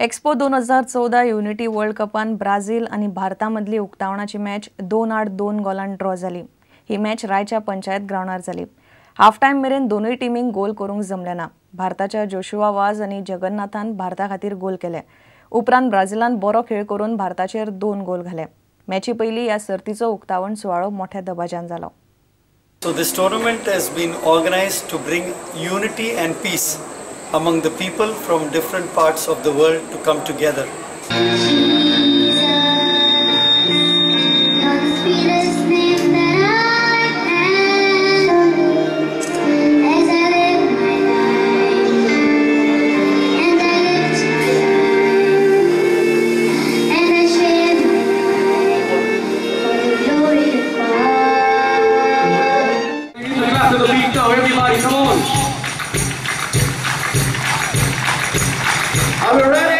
Expo 2014 unity world कपान Brazil आणि भारतामधली उक्तावणाची match 2-8-2 गोलांनी draw जाली। ही match रायच्या panchayat ग्राउंडार जाली। हाफ टाइम मेरेन दोनूय टीमींक गोल करूंक जमले ना। भारताच्या जोशुआ वाज आणि जगन्नाथान भारता खातीर गोल केले। उपरांत ब्राझीलान बरो खेळ करून भारताचेर 2 गोल घाले। मॅची पयली या सर्तीचो उक्तावण सुवाळो मोठ्या दबाज्यान जालो। So this tournament has been organized to bring unity and peace among the people from different parts of the world to come together. Everybody, come on! Are we ready?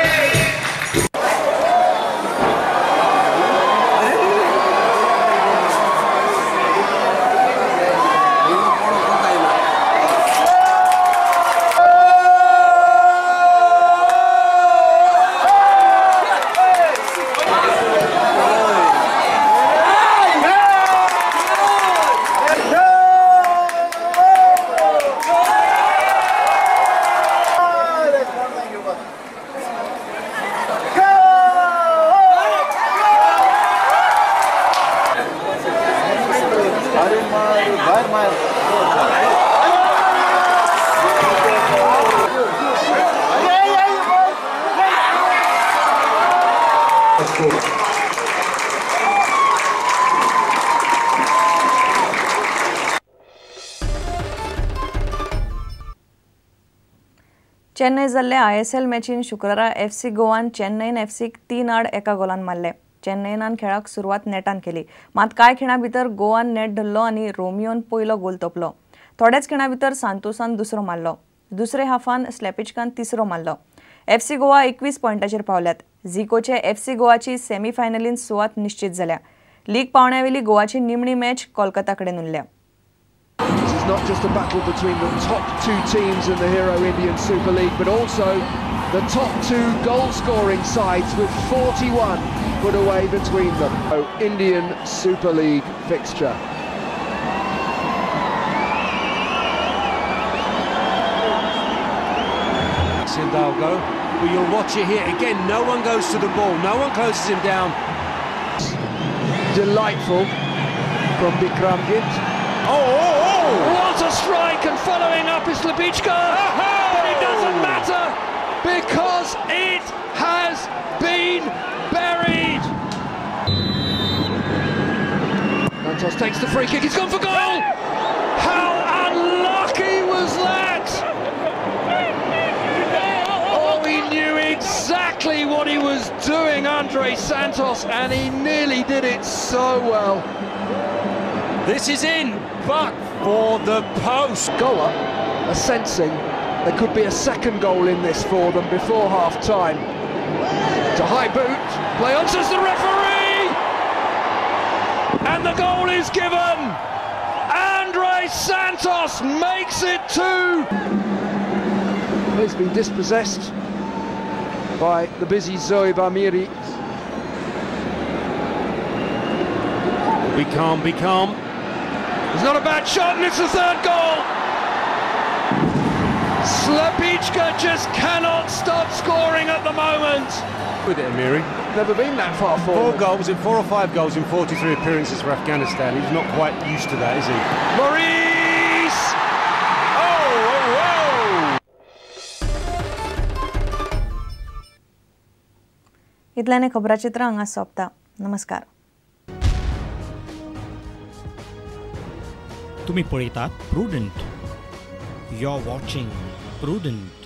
Chennai जाल्ले ISL मॅचीन शुक्रारा FC गोवान Chennaiyin FCक 3-1 Golan मारले। चेन्नईनान खेळाक सुरवात नेटान केली, मात कांय खिणा भितर गोवान नेट धरलो आणि रोमियोन पयलो गोल तोपलो। थोडेच खिणा भितर सांतोसान दुसरो मारलो। दुसरे हाफान स्लॅपिचकान तिसरो मारलो। FC गोवा 21 पॉइंटाचेर पावल्यात। झिकोचे FC गोवाची सेमीफायनलीन सुवात निश्चित जाल्या। लीग पावण्यावेली गोवाची निमणी मॅच कोलकाता कडेन उरल्या। It's not just a battle between the top two teams in the Hero Indian Super League, but also the top two goal-scoring sides with 41 put away between them. Indian Super League fixture. Sindalgo, but you'll watch it here again. No one goes to the ball. No one closes him down. Delightful from Bikram Gint. What a strike, and following up is Lebichka, but it doesn't matter because it has been buried. Santos takes the free kick, he's gone for goal! How unlucky was that? Oh, he knew exactly what he was doing, Andre Santos, and he nearly did it so well. This is in, but for the post. Goal up, are sensing there could be a second goal in this for them before half-time. To high boot, Play on, says the referee! And the goal is given! Andre Santos makes it 2! He's been dispossessed by the busy Zoe Bamiri. Be calm, be calm. It's not a bad shot, and it's the third goal! Slapichka just cannot stop scoring at the moment! With it, Amiri. Never been that far forward. 4 goals in 4 or 5 goals in 43 appearances for Afghanistan. He's not quite used to that, is he? Maurice! Oh! इतल्याने खबराचित्र हांगा सोंपता। नमस्कार। तुम्ही पळयतात Prudent. You are watching prudent.